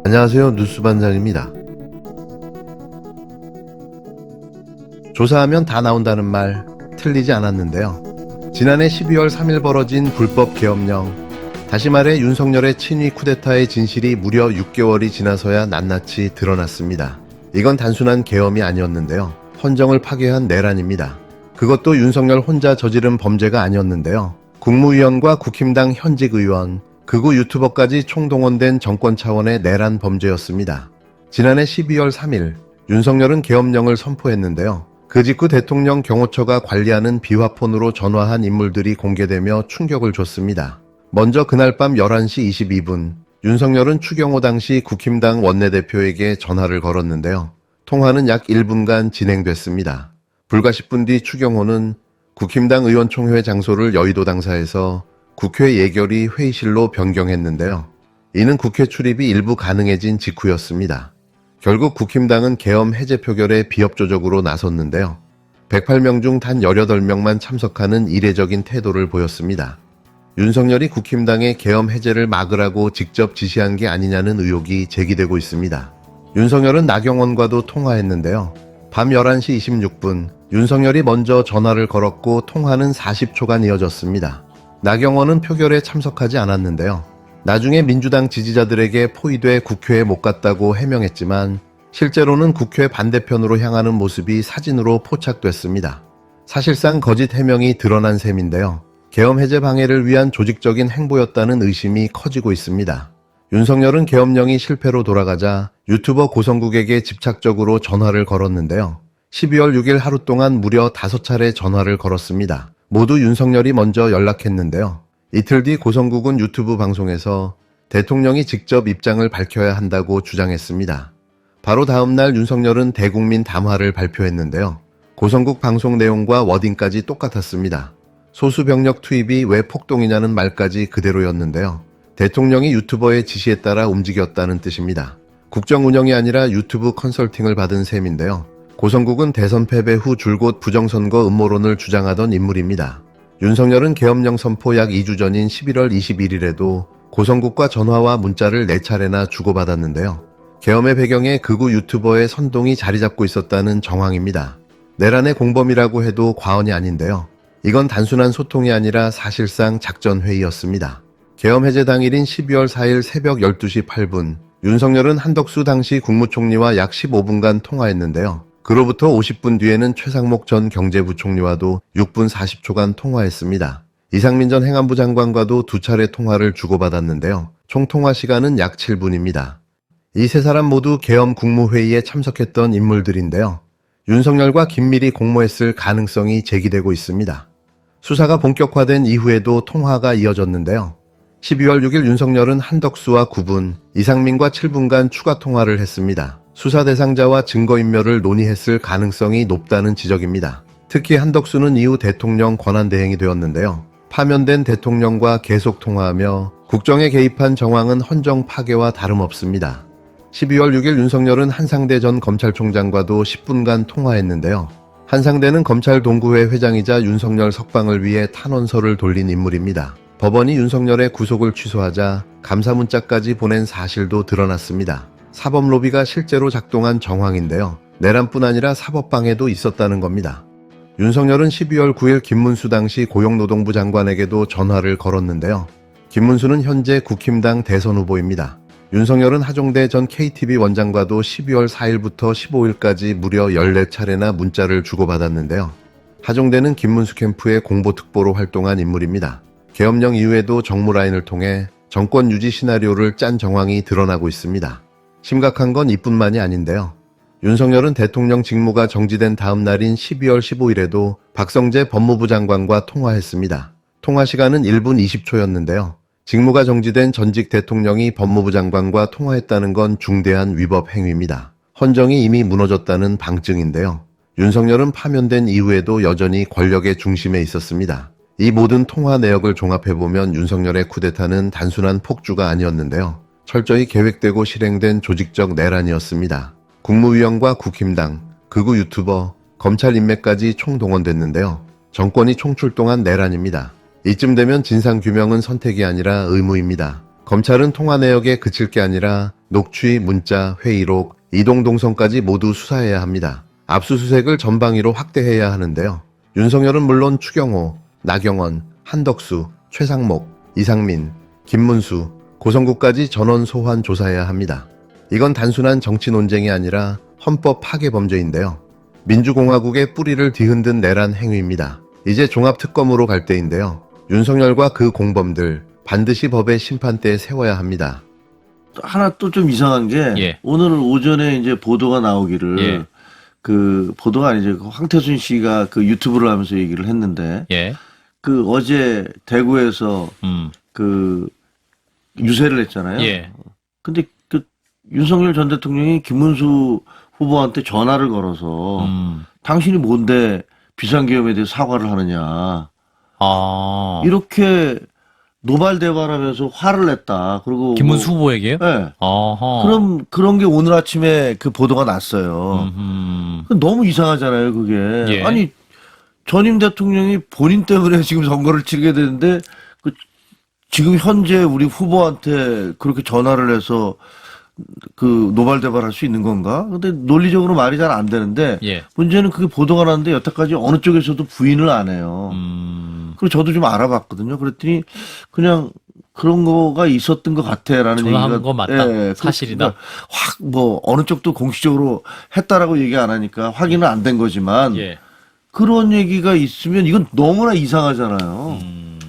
안녕하세요. 뉴스반장입니다. 조사하면 다 나온다는 말 틀리지 않았는데요. 지난해 12월 3일 벌어진 불법 계엄령, 다시 말해 윤석열의 친위 쿠데타의 진실이 무려 6개월이 지나서야 낱낱이 드러났습니다. 이건 단순한 계엄이 아니었는데요. 헌정을 파괴한 내란입니다. 그것도 윤석열 혼자 저지른 범죄가 아니었는데요. 국무위원과 국힘당 현직 의원, 극우 유튜버까지 총동원된 정권 차원의 내란 범죄였습니다. 지난해 12월 3일 윤석열은 계엄령을 선포했는데요. 그 직후 대통령 경호처가 관리하는 비화폰으로 전화한 인물들이 공개되며 충격을 줬습니다. 먼저 그날 밤 11시 22분 윤석열은 추경호 당시 국힘당 원내대표에게 전화를 걸었는데요. 통화는 약 1분간 진행됐습니다. 불과 10분 뒤 추경호는 국힘당 의원총회 장소를 여의도 당사에서 국회 예결위 회의실로 변경했는데요. 이는 국회 출입이 일부 가능해진 직후였습니다. 결국 국힘당은 계엄 해제 표결에 비협조적으로 나섰는데요. 108명 중 단 18명만 참석하는 이례적인 태도를 보였습니다. 윤석열이 국힘당의 계엄 해제를 막으라고 직접 지시한 게 아니냐는 의혹이 제기되고 있습니다. 윤석열은 나경원과도 통화했는데요. 밤 11시 26분 윤석열이 먼저 전화를 걸었고 통화는 40초간 이어졌습니다. 나경원은 표결에 참석하지 않았는데요. 나중에 민주당 지지자들에게 포위돼 국회에 못 갔다고 해명했지만 실제로는 국회 반대편으로 향하는 모습이 사진으로 포착됐습니다. 사실상 거짓 해명이 드러난 셈인데요. 계엄 해제 방해를 위한 조직적인 행보였다는 의심이 커지고 있습니다. 윤석열은 계엄령이 실패로 돌아가자 유튜버 고성국에게 집착적으로 전화를 걸었는데요. 12월 6일 하루 동안 무려 5차례 전화를 걸었습니다. 모두 윤석열이 먼저 연락했는데요. 이틀 뒤 고성국은 유튜브 방송에서 대통령이 직접 입장을 밝혀야 한다고 주장했습니다. 바로 다음 날 윤석열은 대국민 담화를 발표했는데요. 고성국 방송 내용과 워딩까지 똑같았습니다. 소수 병력 투입이 왜 폭동이냐는 말까지 그대로였는데요. 대통령이 유튜버의 지시에 따라 움직였다는 뜻입니다. 국정 운영이 아니라 유튜브 컨설팅을 받은 셈인데요. 고성국은 대선 패배 후 줄곧 부정선거 음모론을 주장하던 인물입니다. 윤석열은 계엄령 선포 약 2주 전인 11월 21일에도 고성국과 전화와 문자를 4차례나 주고받았는데요. 계엄의 배경에 극우 유튜버의 선동이 자리 잡고 있었다는 정황입니다. 내란의 공범이라고 해도 과언이 아닌데요. 이건 단순한 소통이 아니라 사실상 작전회의였습니다. 계엄 해제 당일인 12월 4일 새벽 12시 8분 윤석열은 한덕수 당시 국무총리와 약 15분간 통화했는데요. 그로부터 50분 뒤에는 최상목 전 경제부총리와도 6분 40초간 통화했습니다. 이상민 전 행안부 장관과도 2차례 통화를 주고받았는데요. 총 통화 시간은 약 7분입니다. 이 세 사람 모두 계엄 국무회의에 참석했던 인물들인데요. 윤석열과 긴밀히 공모했을 가능성이 제기되고 있습니다. 수사가 본격화된 이후에도 통화가 이어졌는데요. 12월 6일 윤석열은 한덕수와 9분, 이상민과 7분간 추가 통화를 했습니다. 수사 대상자와 증거인멸을 논의했을 가능성이 높다는 지적입니다. 특히 한덕수는 이후 대통령 권한대행이 되었는데요. 파면된 대통령과 계속 통화하며 국정에 개입한 정황은 헌정 파괴와 다름없습니다. 12월 6일 윤석열은 한상대 전 검찰총장과도 10분간 통화했는데요. 한상대는 검찰 동구회 회장이자 윤석열 석방을 위해 탄원서를 돌린 인물입니다. 법원이 윤석열의 구속을 취소하자 감사문자까지 보낸 사실도 드러났습니다. 사법 로비가 실제로 작동한 정황인데요. 내란뿐 아니라 사법방해도 있었다는 겁니다. 윤석열은 12월 9일 김문수 당시 고용노동부 장관에게도 전화를 걸었는데요. 김문수는 현재 국힘당 대선 후보입니다. 윤석열은 하종대 전 KTV 원장과도 12월 4일부터 15일까지 무려 14차례나 문자를 주고받았는데요. 하종대는 김문수 캠프의 공보특보로 활동한 인물입니다. 계엄령 이후에도 정무 라인을 통해 정권 유지 시나리오를 짠 정황이 드러나고 있습니다. 심각한 건 이뿐만이 아닌데요. 윤석열은 대통령 직무가 정지된 다음 날인 12월 15일에도 박성재 법무부 장관과 통화했습니다. 통화 시간은 1분 20초였는데요. 직무가 정지된 전직 대통령이 법무부 장관과 통화했다는 건 중대한 위법 행위입니다. 헌정이 이미 무너졌다는 방증인데요. 윤석열은 파면된 이후에도 여전히 권력의 중심에 있었습니다. 이 모든 통화 내역을 종합해보면 윤석열의 쿠데타는 단순한 폭주가 아니었는데요. 철저히 계획되고 실행된 조직적 내란이었습니다. 국무위원과 국힘당, 극우 유튜버, 검찰 인맥까지 총동원됐는데요. 정권이 총출동한 내란입니다. 이쯤 되면 진상규명은 선택이 아니라 의무입니다. 검찰은 통화 내역에 그칠 게 아니라 녹취, 문자, 회의록, 이동 동선까지 모두 수사해야 합니다. 압수수색을 전방위로 확대해야 하는데요. 윤석열은 물론 추경호, 나경원, 한덕수, 최상목, 이상민, 김문수, 고성구까지 전원 소환 조사해야 합니다. 이건 단순한 정치 논쟁이 아니라 헌법 파괴 범죄인데요. 민주공화국의 뿌리를 뒤흔든 내란 행위입니다. 이제 종합특검으로 갈 때인데요. 윤석열과 그 공범들 반드시 법의 심판대에 세워야 합니다. 하나 또 좀 이상한 게 예. 오늘 오전에 이제 보도가 나오기를 예. 그 보도가 아니죠. 황태순 씨가 그 유튜브를 하면서 얘기를 했는데 예. 그 어제 대구에서 그 유세를 했잖아요. 예. 근데 그 윤석열 전 대통령이 김문수 후보한테 전화를 걸어서 당신이 뭔데 비상계엄에 대해 사과를 하느냐. 아. 이렇게 노발대발하면서 화를 냈다. 그리고 김문수 후보에게요? 네. 어허. 그런 게 오늘 아침에 그 보도가 났어요. 너무 이상하잖아요, 그게. 예. 아니, 전임 대통령이 본인 때문에 지금 선거를 치르게 되는데, 지금 현재 우리 후보한테 그렇게 전화를 해서 그 노발대발 할 수 있는 건가? 근데 논리적으로 말이 잘 안 되는데, 예. 문제는 그게 보도가 났는데 여태까지 어느 쪽에서도 부인을 안 해요. 그리고 저도 좀 알아봤거든요. 그랬더니 그냥 그런 거가 있었던 것 같아라는 전화한 얘기가 거 맞다. 예, 사실이다. 확 뭐 어느 쪽도 공식적으로 했다라고 얘기 안 하니까 확인은 안 된 거지만 예. 그런 얘기가 있으면 이건 너무나 이상하잖아요.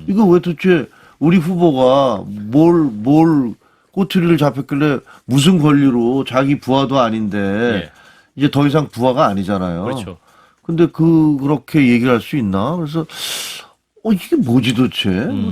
이거 왜 도대체 우리 후보가 뭘 꼬투리를 잡혔길래 무슨 권리로 자기 부하도 아닌데 예. 이제 더 이상 부하가 아니잖아요. 그렇죠. 근데 그렇게 얘기를 할 수 있나? 그래서 이게 뭐지 도대체?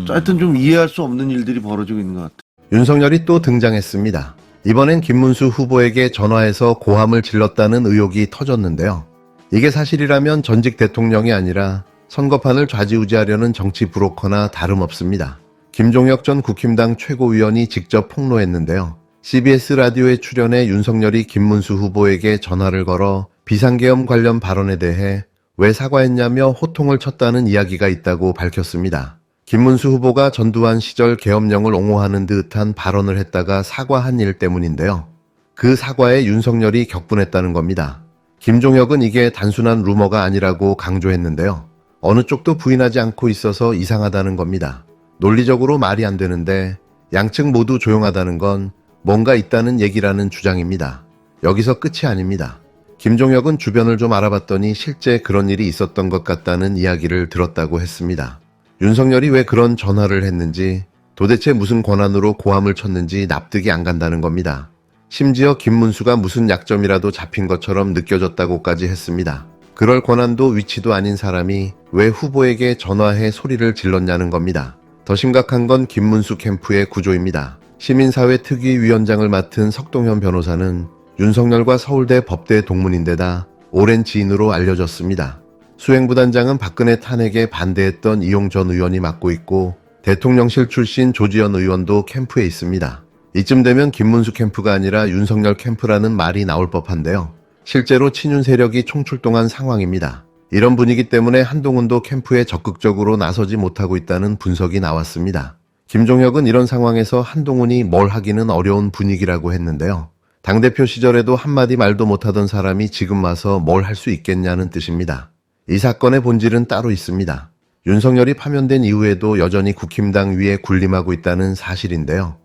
하여튼 좀 이해할 수 없는 일들이 벌어지고 있는 것 같아요. 윤석열이 또 등장했습니다. 이번엔 김문수 후보에게 전화해서 고함을 질렀다는 의혹이 터졌는데요. 이게 사실이라면 전직 대통령이 아니라 선거판을 좌지우지하려는 정치 브로커나 다름없습니다. 김종혁 전 국힘당 최고위원이 직접 폭로했는데요. CBS 라디오에 출연해 윤석열이 김문수 후보에게 전화를 걸어 비상계엄 관련 발언에 대해 왜 사과했냐며 호통을 쳤다는 이야기가 있다고 밝혔습니다. 김문수 후보가 전두환 시절 계엄령을 옹호하는 듯한 발언을 했다가 사과한 일 때문인데요. 그 사과에 윤석열이 격분했다는 겁니다. 김종혁은 이게 단순한 루머가 아니라고 강조했는데요. 어느 쪽도 부인하지 않고 있어서 이상하다는 겁니다. 논리적으로 말이 안 되는데 양측 모두 조용하다는 건 뭔가 있다는 얘기라는 주장입니다. 여기서 끝이 아닙니다. 김종혁은 주변을 좀 알아봤더니 실제 그런 일이 있었던 것 같다는 이야기를 들었다고 했습니다. 윤석열이 왜 그런 전화를 했는지, 도대체 무슨 권한으로 고함을 쳤는지 납득이 안 간다는 겁니다. 심지어 김문수가 무슨 약점이라도 잡힌 것처럼 느껴졌다고까지 했습니다. 그럴 권한도 위치도 아닌 사람이 왜 후보에게 전화해 소리를 질렀냐는 겁니다. 더 심각한 건 김문수 캠프의 구조입니다. 시민사회 특위위원장을 맡은 석동현 변호사는 윤석열과 서울대 법대 동문인데다 오랜 지인으로 알려졌습니다. 수행부단장은 박근혜 탄핵에 반대했던 이용 전 의원이 맡고 있고 대통령실 출신 조지현 의원도 캠프에 있습니다. 이쯤 되면 김문수 캠프가 아니라 윤석열 캠프라는 말이 나올 법한데요. 실제로 친윤 세력이 총출동한 상황입니다. 이런 분위기 때문에 한동훈도 캠프에 적극적으로 나서지 못하고 있다는 분석이 나왔습니다. 김종혁은 이런 상황에서 한동훈이 뭘 하기는 어려운 분위기라고 했는데요. 당대표 시절에도 한마디 말도 못하던 사람이 지금 와서 뭘 할 수 있겠냐는 뜻입니다. 이 사건의 본질은 따로 있습니다. 윤석열이 파면된 이후에도 여전히 국힘당 위에 군림하고 있다는 사실인데요.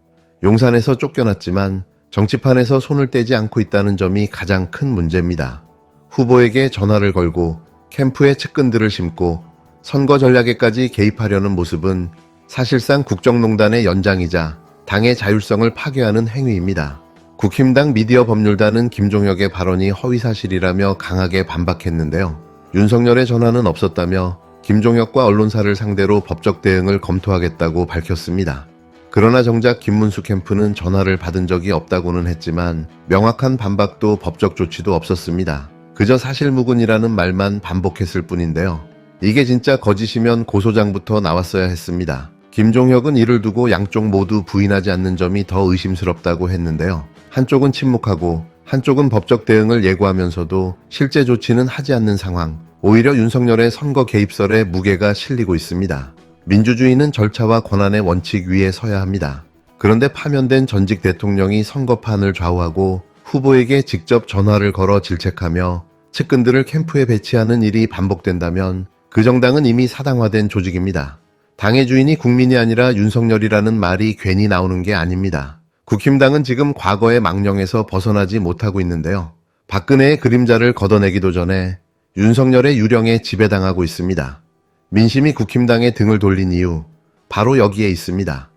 용산에서 쫓겨났지만 정치판에서 손을 떼지 않고 있다는 점이 가장 큰 문제입니다. 후보에게 전화를 걸고 캠프에 측근들을 심고 선거 전략에까지 개입하려는 모습은 사실상 국정농단의 연장이자 당의 자율성을 파괴하는 행위입니다. 국힘당 미디어 법률단은 김종혁의 발언이 허위사실이라며 강하게 반박했는데요. 윤석열의 전화는 없었다며 김종혁과 언론사를 상대로 법적 대응을 검토하겠다고 밝혔습니다. 그러나 정작 김문수 캠프는 전화를 받은 적이 없다고는 했지만 명확한 반박도 법적 조치도 없었습니다. 그저 사실무근이라는 말만 반복했을 뿐인데요. 이게 진짜 거짓이면 고소장부터 나왔어야 했습니다. 김종혁은 이를 두고 양쪽 모두 부인하지 않는 점이 더 의심스럽다고 했는데요. 한쪽은 침묵하고 한쪽은 법적 대응을 예고하면서도 실제 조치는 하지 않는 상황. 오히려 윤석열의 선거 개입설에 무게가 실리고 있습니다. 민주주의는 절차와 권한의 원칙 위에 서야 합니다. 그런데 파면된 전직 대통령이 선거판을 좌우하고 후보에게 직접 전화를 걸어 질책하며 측근들을 캠프에 배치하는 일이 반복된다면 그 정당은 이미 사당화된 조직입니다. 당의 주인이 국민이 아니라 윤석열이라는 말이 괜히 나오는 게 아닙니다. 국힘당은 지금 과거의 망령에서 벗어나지 못하고 있는데요. 박근혜의 그림자를 걷어내기도 전에 윤석열의 유령에 지배당하고 있습니다. 민심이 국힘당의 등을 돌린 이유, 바로 여기에 있습니다.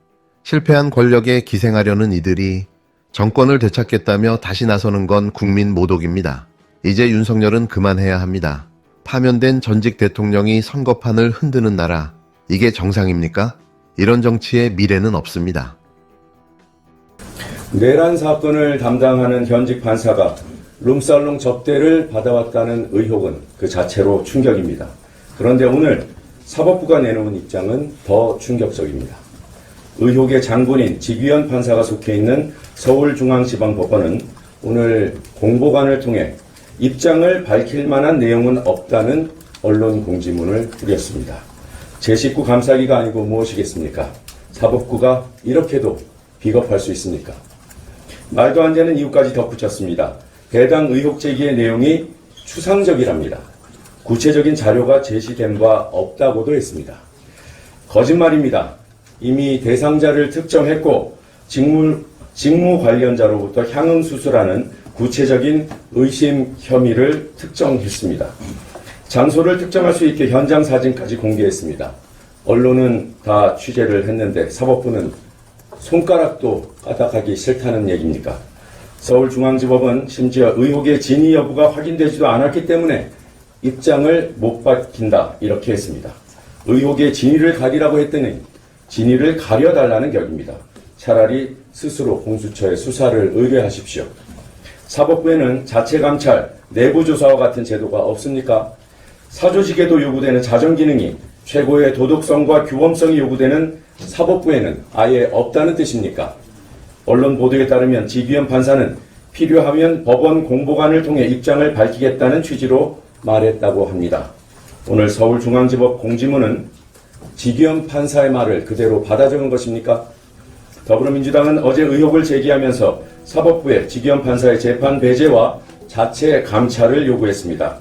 실패한 권력에 기생하려는 이들이 정권을 되찾겠다며 다시 나서는 건 국민 모독입니다. 이제 윤석열은 그만해야 합니다. 파면된 전직 대통령이 선거판을 흔드는 나라, 이게 정상입니까? 이런 정치에 미래는 없습니다. 내란 사건을 담당하는 현직 판사가 룸살롱 접대를 받아왔다는 의혹은 그 자체로 충격입니다. 그런데 오늘 사법부가 내놓은 입장은 더 충격적입니다. 의혹의 장본인 직위현 판사가 속해 있는 서울중앙지방법원은 오늘 공보관을 통해 입장을 밝힐 만한 내용은 없다는 언론 공지문을 뿌렸습니다. 제19 감사기가 아니고 무엇이겠습니까? 사법부가 이렇게도 비겁할 수 있습니까? 말도 안 되는 이유까지 덧붙였습니다. 해당 의혹 제기의 내용이 추상적이랍니다. 구체적인 자료가 제시된 바 없다고도 했습니다. 거짓말입니다. 이미 대상자를 특정했고 직무 관련자로부터 향응 수수라는 구체적인 의심 혐의를 특정했습니다. 장소를 특정할 수 있게 현장 사진까지 공개했습니다. 언론은 다 취재를 했는데 사법부는 손가락도 까딱하기 싫다는 얘기입니까? 서울중앙지법은 심지어 의혹의 진위 여부가 확인되지도 않았기 때문에 입장을 못 밝힌다 이렇게 했습니다. 의혹의 진위를 가리라고 했더니 진위를 가려달라는 격입니다. 차라리 스스로 공수처에 수사를 의뢰하십시오. 사법부에는 자체감찰, 내부조사와 같은 제도가 없습니까? 사조직에도 요구되는 자정기능이 최고의 도덕성과 규범성이 요구되는 사법부에는 아예 없다는 뜻입니까? 언론 보도에 따르면 직위현 판사는 필요하면 법원 공보관을 통해 입장을 밝히겠다는 취지로 말했다고 합니다. 오늘 서울중앙지법 공지문은 직위현 판사의 말을 그대로 받아 적은 것입니까? 더불어민주당은 어제 의혹을 제기하면서 사법부에 직위현 판사의 재판 배제와 자체 감찰을 요구했습니다.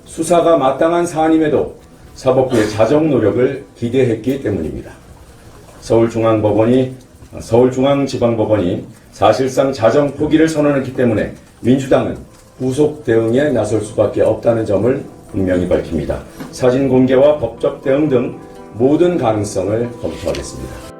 수사가 마땅한 사안임에도 사법부의 자정 노력을 기대했기 때문입니다. 서울중앙지방법원이 사실상 자정 포기를 선언했기 때문에 민주당은 후속 대응에 나설 수밖에 없다는 점을 분명히 밝힙니다. 사진 공개와 법적 대응 등 모든 가능성을 검토하겠습니다.